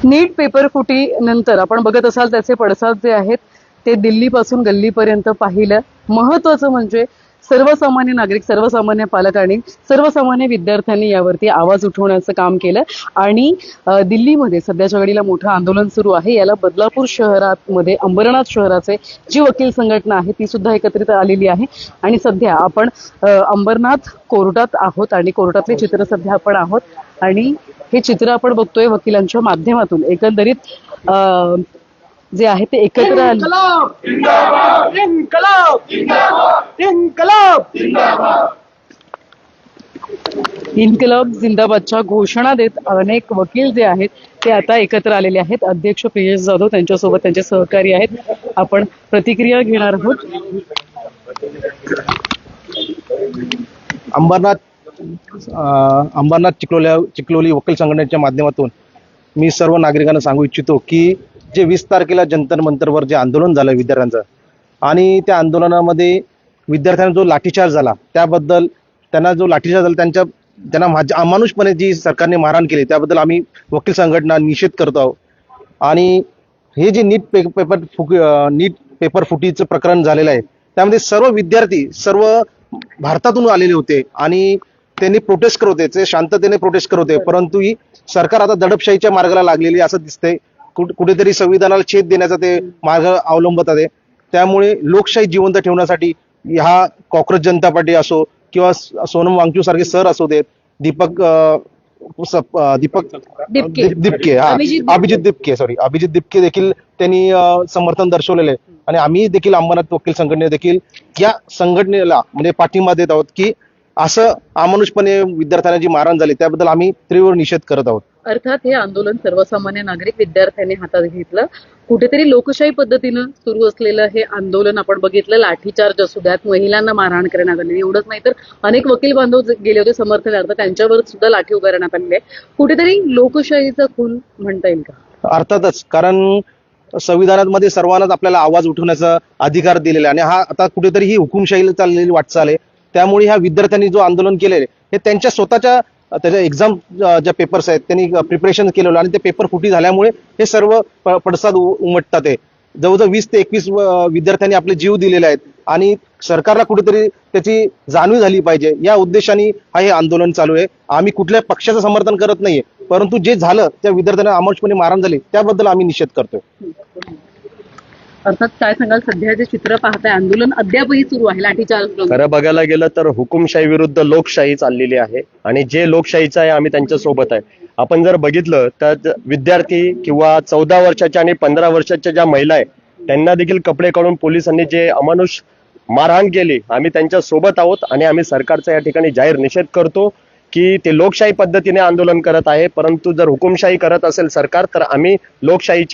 नीट paper फुटी नंतर आपण बघत असाल त्याचे पडसाद जे आहेत ते दिल्लीपासून गल्लीपर्यंत पाहिलं. महत्वाचं म्हणजे सर्वसामान्य नागरिक, सर्वसामान्य पालकांनी, सर्वसामान्य विद्यार्थ्यांनी यावरती आवाज उठवण्याचं काम केलं. आणि दिल्लीमध्ये सध्याच्या घडीला मोठं आंदोलन सुरू आहे. याला बदलापूर शहरात मध्ये अंबरनाथ शहराचे जी वकील संघटना आहे ती सुद्धा एकत्रित आलेली आहे. आणि सध्या आपण अंबरनाथ कोर्टात आहोत आणि कोर्टातले चित्र सध्या आपण आहोत. आणि हे चित्र आपण बघतोय वकिलांच्या माध्यमातून. एकंदरीत जे आहे ते एकत्र आले. इन्कलाब जिंदाबादच्या घोषणा देत अनेक वकील जे आहेत ते आता एकत्र आलेले आहेत. अध्यक्ष प्रियेश जाधव त्यांच्यासोबत त्यांचे सहकारी आहेत. आपण प्रतिक्रिया घेणार आहोत. अंबरनाथ चिखलोली वकील संघटनेच्या माध्यमातून मी सर्व नागरिकांना सांगू इच्छितो की जे 20 तारखेला जंतर मंतरवर जे आंदोलन झालं विद्यार्थ्यांचं, आणि त्या आंदोलनामध्ये विद्यार्थ्यांना जो लाठीचार्ज झाला त्याबद्दल, त्यांना जो लाठीचार्ज झाला त्यांना अमानुषपणे जी सरकारने मारहाण केली त्याबद्दल आम्ही वकील संघटना निषेध करतो आहोत. आणि हे जे नीट पेपर फुटीचं प्रकरण झालेलं आहे त्यामध्ये सर्व विद्यार्थी सर्व भारतातून आलेले होते आणि त्यांनी प्रोटेस्ट करत होते, ते शांततेने प्रोटेस्ट करत होते. परंतु ही सरकार आता दडपशाहीच्या मार्गाला लागलेली असं दिसतंय. कुठेतरी संविधानाला छेद देण्याचा ते मार्ग अवलंबत आहे. त्यामुळे लोकशाही जिवंत ठेवण्यासाठी हा कॉक्रोच जनता पार्टी असो किंवा सोनम वांगचूक सारखे सर असू देत, दीपक अभिजित दिपके देखील त्यांनी समर्थन दर्शवलेले आहे. आणि आम्ही देखील अंबरनाथ वकील संघटने देखील या संघटनेला म्हणजे पाठिंबा देत आहोत की असं अमानुषपणे विद्यार्थ्यांना जी मारहाण झाली त्याबद्दल आम्ही तीव्र निषेध करत आहोत. अर्थात हे आंदोलन सर्वसामान्य नागरिक विद्यार्थ्यांनी हातात घेतलं. कुठेतरी लोकशाही पद्धतीनं सुरू असलेलं हे आंदोलन आपण बघितलं. लाठीचार्ज असू द्यात, महिलांना मारहाण करण्यात आलेली, एवढंच नाही तर अनेक वकील बांधव गेले होते समर्थनार्थ, त्यांच्यावर सुद्धा लाठी उगारण्यात आलेली आहे. कुठेतरी लोकशाहीचा खून म्हणता येईल का? अर्थातच, कारण संविधानामध्ये सर्वांनाच आपल्याला आवाज उठवण्याचा अधिकार दिलेला आहे आणि हा आता कुठेतरी ही हुकुमशाहीला चाललेली वाटचाल आहे. त्यामुळे ह्या विद्यार्थ्यांनी जो आंदोलन केले हे त्यांच्या स्वतःच्या त्याच्या एक्झाम ज्या पेपर्स आहेत त्यांनी प्रिपरेशन केलेलं आणि ते पेपर फुटी झाल्यामुळे हे सर्व पडसाद उमटतात. आहे जवळजवळ 20 ते 21 विद्यार्थ्यांनी आपले जीव दिलेले आहेत आणि सरकारला कुठेतरी त्याची जाणीव झाली पाहिजे या उद्देशाने हे आंदोलन चालू आहे. आम्ही कुठल्या पक्षाचं समर्थन करत नाहीये, परंतु जे झालं त्या विद्यार्थ्यांना अमानुषपणे मारहाण झाली त्याबद्दल आम्ही निषेध करतोय. अर्थात काय सांगाल, सध्या जे चित्र पाहताय आंदोलन अद्यापही सुरू आहे. लाठीचार्ज खरं बघायला गेलं तर हुकुमशाही विरुद्ध लोकशाही चाललेली आहे आणि जे लोकशाहीचं आहे आम्ही त्यांच्या सोबत आहे. आपण जर बघितलं तर विद्यार्थी किंवा 14 वर्षाच्या आणि 15 वर्षाच्या ज्या महिला आहे त्यांना देखील कपडे काढून पोलिसांनी जे अमानुष मारहाण केली, आम्ही त्यांच्या सोबत आहोत आणि आम्ही सरकारचा या ठिकाणी जाहीर निषेध करतो की ते लोकशाही पद्धतीने आंदोलन करत आहे. परंतु जर हुकुमशाही करत असेल सरकार तर आम्ही लोकशाही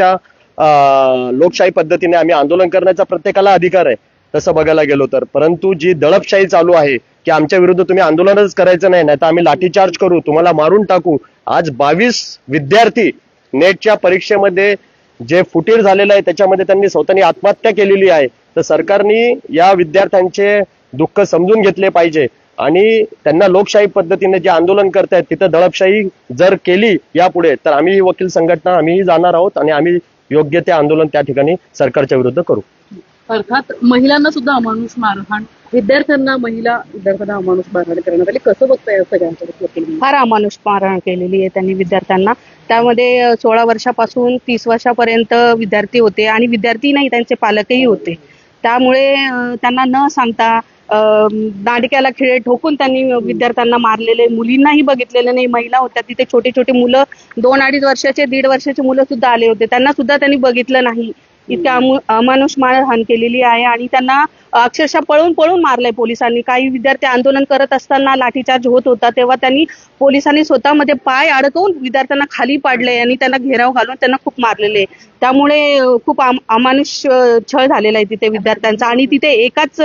पद्धतीने आम्ही आंदोलन करण्याचा प्रत्येकाला अधिकार आहे तसं बघायला गेलो तर. परंतु जी दडपशाही चालू आहे की आमच्या विरुद्ध तुम्ही आंदोलनच करायचं नाही, तर आम्ही लाठीचार्ज करू, तुम्हाला मारून टाकू. आज 22 विद्यार्थी नेटच्या परीक्षेमध्ये जे फुटीर झालेलं आहे त्याच्यामध्ये त्यांनी स्वतःनी आत्महत्या केलेली आहे. तर सरकारने या विद्यार्थ्यांचे दुःख समजून घेतले पाहिजे आणि त्यांना लोकशाही पद्धतीने जे आंदोलन करतायत तिथं दडपशाही जर केली यापुढे तर आम्ही वकील संघटना आम्हीही जाणार आहोत आणि आम्ही योग्य ते आंदोलन त्या ठिकाणी सरकारच्या विरुद्ध करू. अर्थात महिलांना सुद्धा अमानुष मारहाण, महिला विद्यार्थ्यांना अमानुष मारहाण करण्यात आली. कसं बघताय या सगळ्यांचं? फार अमानुष मारहाण केलेली आहे त्यांनी विद्यार्थ्यांना. त्यामध्ये 16 वर्षापासून 30 वर्षापर्यंत विद्यार्थी होते आणि विद्यार्थी नाही त्यांचे पालकही होते. त्यामुळे त्यांना न सांगता दांडक्याला खिळे ठोकून त्यांनी विद्यार्थ्यांना मारलेले. मुलींनाही बघितलेले नाही, महिला होत्या तिथे, छोटे छोटे मुलं, 2-2.5 वर्षाचे 1.5 वर्षाचे मुलं सुद्धा आले होते, त्यांना सुद्धा त्यांनी बघितलं नाही. इतक्या अमानुष मारहाण केलेली आहे आणि त्यांना अक्षरशः पळून पळून मारलंय पोलिसांनी. काही विद्यार्थी आंदोलन करत असताना लाठीचार्ज होत होता तेव्हा पोलिसांनी स्वतःमध्ये पाय अडकवून विद्यार्थ्यांना खाली पाडले आणि त्यांना घेराव घालून त्यांना खूप मारलेले. त्यामुळे खूप अमानुष छळ झालेला आहे तिथे विद्यार्थ्यांचा. आणि तिथे एकाच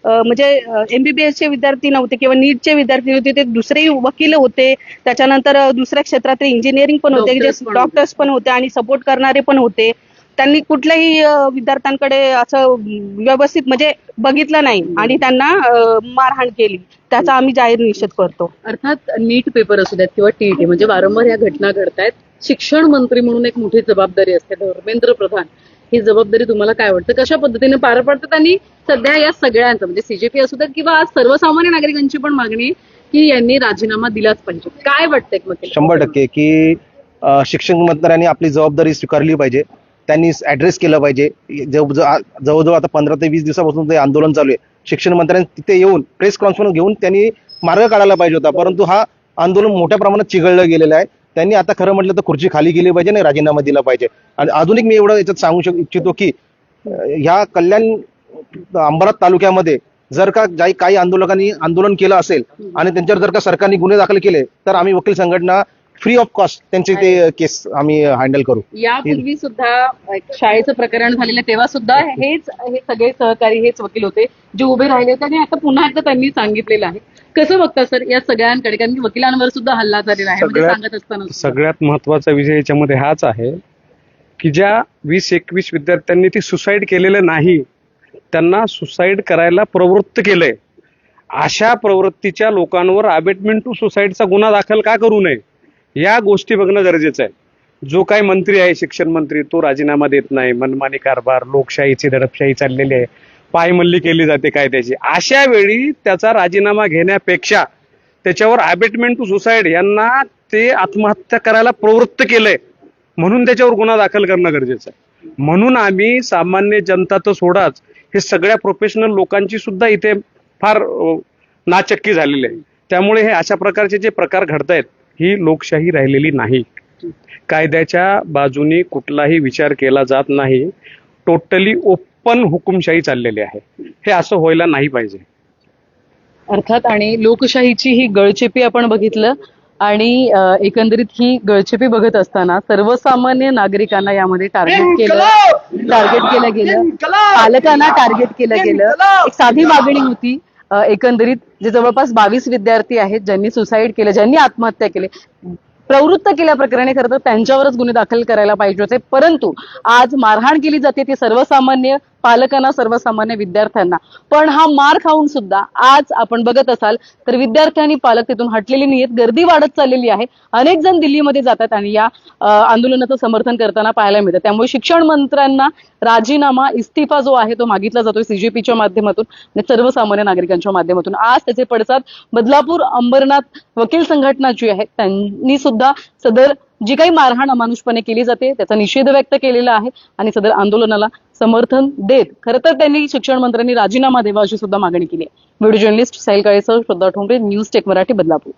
म्हणजे MBBS चे विद्यार्थी नव्हते किंवा नीटचे विद्यार्थी नव्हते, ते दुसरेही वकील होते, त्याच्यानंतर दुसऱ्या क्षेत्रातले इंजिनिअरिंग पण होते, डॉक्टर्स पण होते आणि सपोर्ट करणारे पण होते. त्यांनी कुठल्याही विद्यार्थ्यांकडे असं व्यवस्थित म्हणजे बघितलं नाही आणि त्यांना मारहाण केली. त्याचा आम्ही जाहीर निषेध करतो. अर्थात नीट पेपर असू द्यात किंवा TET म्हणजे वारंवार या घटना घडतायत. शिक्षण मंत्री म्हणून एक मोठी जबाबदारी असते, धर्मेंद्र प्रधान, ही जबाबदारी तुम्हाला काय वाटतं कशा पद्धतीने पार पडतात? आणि सध्या या सगळ्यांचं म्हणजे सीजेपी असू देत किंवा आज सर्वसामान्य नागरिकांची पण मागणी आहे की यांनी राजीनामा दिलाच पाहिजे, काय वाटतंय वकील? 100% की शिक्षण मंत्र्यांनी आपली जबाबदारी स्वीकारली पाहिजे. त्यांनी ऍड्रेस केलं पाहिजे. जवळजवळ आता 15 ते 20 दिवसापासून ते आंदोलन चालू आहे. शिक्षण मंत्र्यांनी तिथे येऊन प्रेस कॉन्फरन्स घेऊन त्यांनी मार्ग काढायला पाहिजे होता, परंतु हा आंदोलन मोठ्या प्रमाणात चिघळलं गेलेलं आहे. त्यांनी आता खरं म्हटलं तर खुर्ची खाली गेली पाहिजे आणि राजीनामा दिला पाहिजे. आणि अजून एक मी एवढं याच्यात सांगू इच्छितो की ह्या कल्याण अंबरनाथ तालुक्यामध्ये जर का काही आंदोलकांनी आंदोलन केलं असेल आणि त्यांच्यावर जर का सरकारने गुन्हे दाखल केले तर आम्ही वकील संघटना फ्री ऑफ कॉस्ट त्यांचे ते केस आम्ही हँडल करू. यापूर्वी सुद्धा एक शाळेचं प्रकरण झालेलं तेव्हा सुद्धा हे सगळे सहकारी हेच वकील होते जे उभे राहिले होते आणि आता पुन्हा एकदा त्यांनी सांगितलेलं आहे. कसं बघता सर या सगळ्यांकडे, कारण की वकिलांवर सुद्धा हल्ला झालेला आहे म्हणजे सांगत असताना सुद्धा. सगळ्यात महत्वाचा विषय याच्यामध्ये हाच आहे की ज्या 20-21 विद्यार्थ्यांनी ती सुसाईड केलेलं नाही त्यांना सुसाईड करायला प्रवृत्त केलंय. अशा प्रवृत्तीच्या लोकांवर अबेटमेंट टू सुसाईडचा गुन्हा दाखल का करू नये या गोष्टी बघणं गरजेचं आहे. जो काही मंत्री आहे शिक्षण मंत्री तो राजीनामा देत नाही, मनमानी कारभार, लोकशाहीची दडपशाही चाललेली आहे, पायमल्ली केली जाते कायद्याची. अशा वेळी त्याचा राजीनामा घेण्यापेक्षा त्याच्यावर अबेटमेंट टू सुसाईड यांना ते आत्महत्या करायला प्रवृत्त केलंय म्हणून त्याच्यावर गुन्हा दाखल करणं गरजेचं आहे. म्हणून आम्ही सामान्य जनता तर सोडाच हे सगळ्या प्रोफेशनल लोकांची सुद्धा इथे फार नाचक्की झालेली आहे. त्यामुळे हे अशा प्रकारचे जे प्रकार घडतायत ही लोकशाही राहिलेली नाही. कायद्याच्या बाजूनी कुठलाही विचार केला जात नाही. टोटली ओपन हुकुमशाही चाललेली आहे. हे असं व्हायला नाही पाहिजे. अर्थात आणि लोकशाहीची ही गळचेपी आपण बघितलं आणि एकंदरीत ही गळचेपी बघत असताना सर्वसामान्य नागरिकांना यामध्ये टार्गेट केलं गेलं, पालकांना टार्गेट केलं गेलं. एक साधी मागणी होती एकंदरीत जे जवळपास 22 विद्यार्थी आहेत ज्यांनी सुसाईड केलं, ज्यांनी आत्महत्या केली, प्रवृत्त केल्या प्रकरणी खरं तर त्यांच्यावरच गुन्हे दाखल करायला पाहिजे होते. परंतु आज मारहाण केली जाते ती सर्वसामान्य पालकांना, सर्वसामान्य विद्यार्थ्यांना. पण हा मार खाऊन सुद्धा आज आपण बघत असाल तर विद्यार्थी आणि पालक तिथून हटलेली नाहीयेत. गर्दी वाढत चाललेली आहे. अनेक जण दिल्लीमध्ये जातात आणि या आंदोलनाचं समर्थन करताना पाहायला मिळतं. त्यामुळे शिक्षण मंत्र्यांना राजीनामा, इस्तिफा जो आहे तो मागितला जातोय सीजेपीच्या माध्यमातून आणि सर्वसामान्य नागरिकांच्या माध्यमातून. आज त्याचे पडसाद बदलापूर अंबरनाथ वकील संघटना जी आहे त्यांनी सुद्धा सदर जी काही मारहाण अमानुषपणे केली जाते त्याचा निषेध व्यक्त केलेला आहे आणि सदर आंदोलनाला समर्थन देत खरं तर त्यांनी शिक्षण मंत्र्यांनी राजीनामा द्यावा अशी सुद्धा मागणी केली आहे. व्हिडिओ जर्नलिस्ट साहिल काळेसह श्रद्धा ठोंबरे, न्यूज टेक मराठी, बदलापूर.